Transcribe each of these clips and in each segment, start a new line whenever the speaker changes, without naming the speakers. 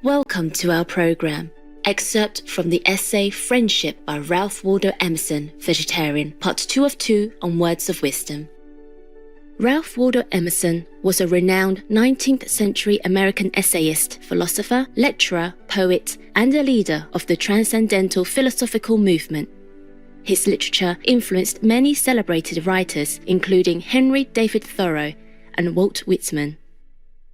Welcome to our program. Excerpt from the essay Friendship by Ralph Waldo Emerson, vegetarian, part 2 of 2 on words of wisdom. Ralph Waldo Emerson was a renowned 19th century American essayist, philosopher, lecturer, poet, and a leader of the transcendental philosophical movement. His literature influenced many celebrated writers, including Henry David Thoreau and Walt Whitman.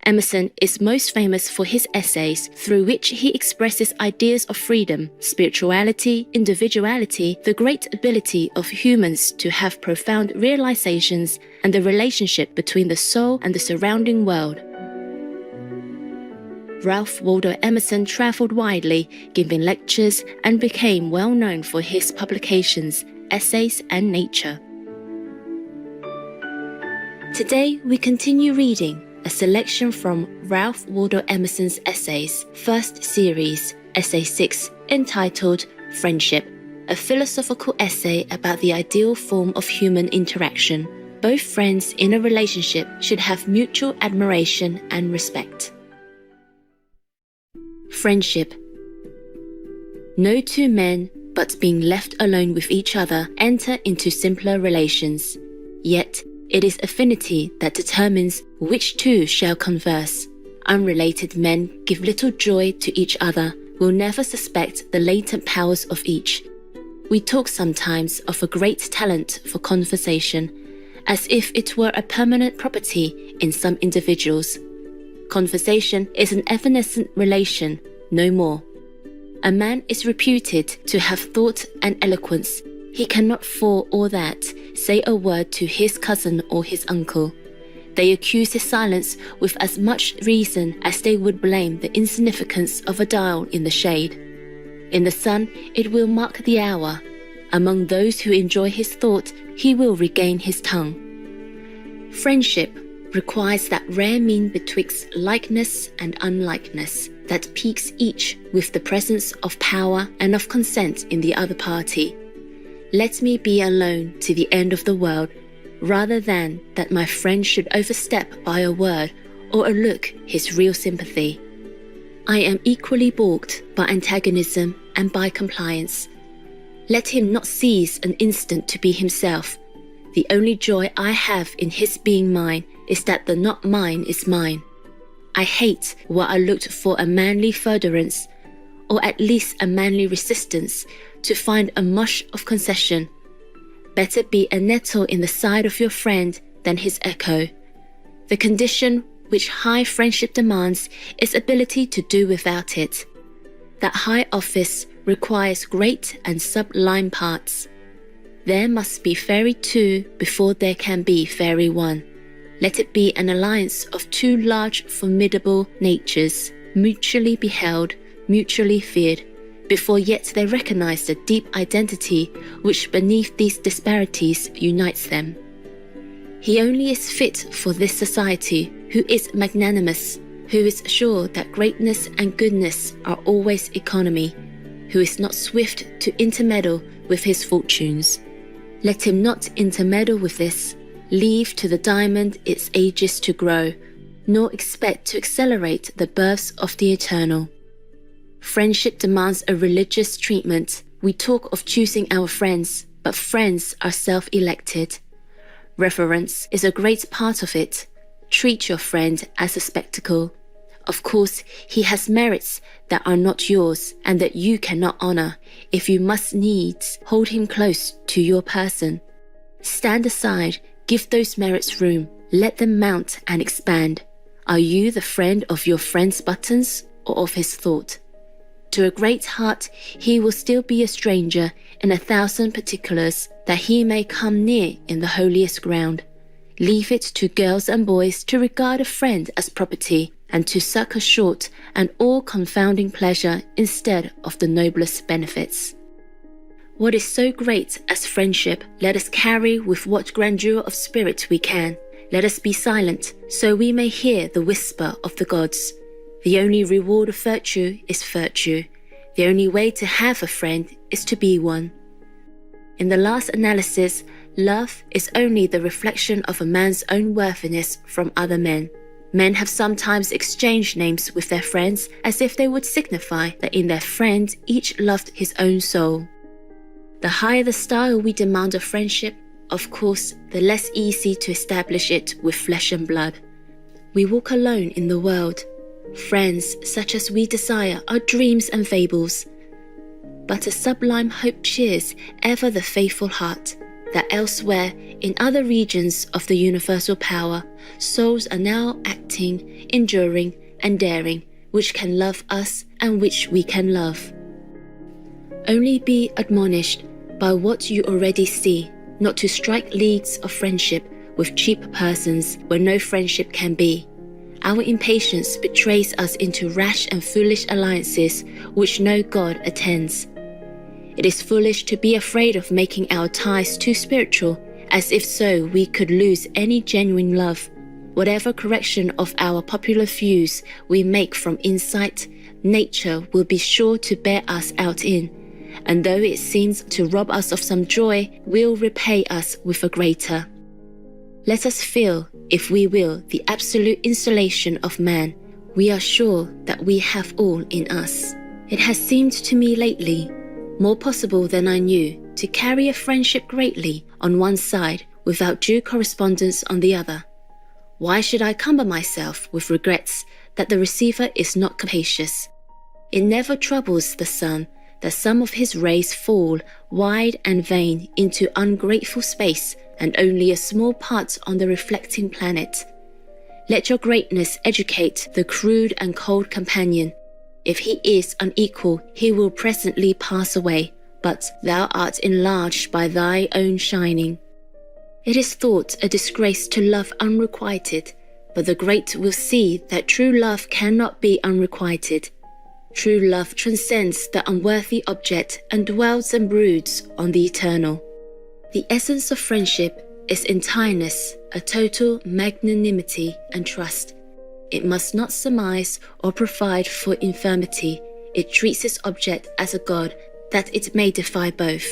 Emerson is most famous for his essays through which he expresses ideas of freedom, spirituality, individuality, the great ability of humans to have profound realizations, and the relationship between the soul and the surrounding world. Ralph Waldo Emerson traveled widely, giving lectures, and became well known for his publications, essays, and nature. Today we continue reading a selection from Ralph Waldo Emerson's essays, first series, Essay 6, entitled Friendship, a philosophical essay about the ideal form of human interaction. Both friends in a relationship should have mutual admiration and respect. Friendship. No two men, but being left alone with each other, enter into simpler relations. Yet, it is affinity that determines which two shall converse. Unrelated men give little joy to each other, will never suspect the latent powers of each. We talk sometimes of a great talent for conversation, as if it were a permanent property in some individuals. Conversation is an evanescent relation, no more. A man is reputed to have thought and eloquence. He cannot for all that say a word to his cousin or his uncle. They accuse his silence with as much reason as they would blame the insignificance of a dial in the shade. In the sun, it will mark the hour. Among those who enjoy his thought, he will regain his tongue. Friendship requires that rare mean betwixt likeness and unlikeness that piques each with the presence of power and of consent in the other party. Let me be alone to the end of the world, rather than that my friend should overstep by a word or a look his real sympathy. I am equally balked by antagonism and by compliance. Let him not seize an instant to be himself. The only joy I have in his being mine is that the not mine is mine. I hate while I looked for a manly furtherance, or at least a manly resistance, to find a mush of concession. Better be a nettle in the side of your friend than his echo. The condition which high friendship demands is ability to do without it. That high office requires great and sublime parts. There must be fairy two before there can be fairy one. Let it be an alliance of two large, formidable natures, mutually beheld, mutually feared, before yet they recognize the deep identity which beneath these disparities unites them. He only is fit for this society who is magnanimous, who is sure that greatness and goodness are always economy, who is not swift to intermeddle with his fortunes. Let him not intermeddle with this, leave to the diamond its ages to grow, nor expect to accelerate the births of the eternal. Friendship demands a religious treatment. We talk of choosing our friends, but friends are self-elected. Reverence is a great part of it. Treat your friend as a spectacle. Of course, he has merits that are not yours and that you cannot honor, if you must needs hold him close to your person. Stand aside, give those merits room, let them mount and expand. Are you the friend of your friend's buttons or of his thought? To a great heart, he will still be a stranger in 1,000 particulars that he may come near in the holiest ground. Leave it to girls and boys to regard a friend as property and to suck a short and all-confounding pleasure instead of the noblest benefits. What is so great as friendship, let us carry with what grandeur of spirit we can. Let us be silent, so we may hear the whisper of the gods. The only reward of virtue is virtue. The only way to have a friend is to be one. In the last analysis, love is only the reflection of a man's own worthiness from other men. Men have sometimes exchanged names with their friends as if they would signify that in their friend each loved his own soul. The higher the style we demand of friendship, of course, the less easy to establish it with flesh and blood. We walk alone in the world. Friends such as we desire are dreams and fables. But a sublime hope cheers ever the faithful heart, that elsewhere, in other regions of the universal power, souls are now acting, enduring, and daring, which can love us and which we can love. Only be admonished by what you already see, not to strike leagues of friendship with cheap persons where no friendship can be. Our impatience betrays us into rash and foolish alliances which no God attends. It is foolish to be afraid of making our ties too spiritual, as if so we could lose any genuine love. Whatever correction of our popular views we make from insight, nature will be sure to bear us out in, and though it seems to rob us of some joy, will repay us with a greater. Let us feel, if we will, the absolute insulation of man. We are sure that we have all in us. It has seemed to me lately more possible than I knew to carry a friendship greatly on one side without due correspondence on the other. Why should I cumber myself with regrets that the receiver is not capacious? It never troubles the sun that some of his rays fall wide and vain into ungrateful space, and only a small part on the reflecting planet. Let your greatness educate the crude and cold companion. If he is unequal, he will presently pass away, but thou art enlarged by thy own shining. It is thought a disgrace to love unrequited, but the great will see that true love cannot be unrequited. True love transcends the unworthy object and dwells and broods on the eternal. The essence of friendship is entireness, a total magnanimity and trust. It must not surmise or provide for infirmity. It treats its object as a god, that it may defy both.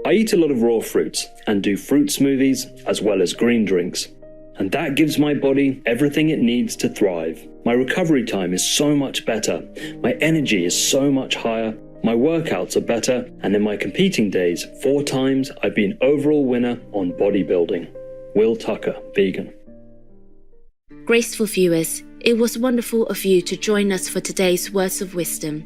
I eat a lot of raw fruits and do fruit smoothies as well as green drinks. And that gives my body everything it needs to thrive. My recovery time is so much better. My energy is so much higher. My workouts are better. And in my competing days, 4 times I've been overall winner on bodybuilding. Will Tucker, vegan.
Graceful viewers, it was wonderful of you to join us for today's Words of Wisdom.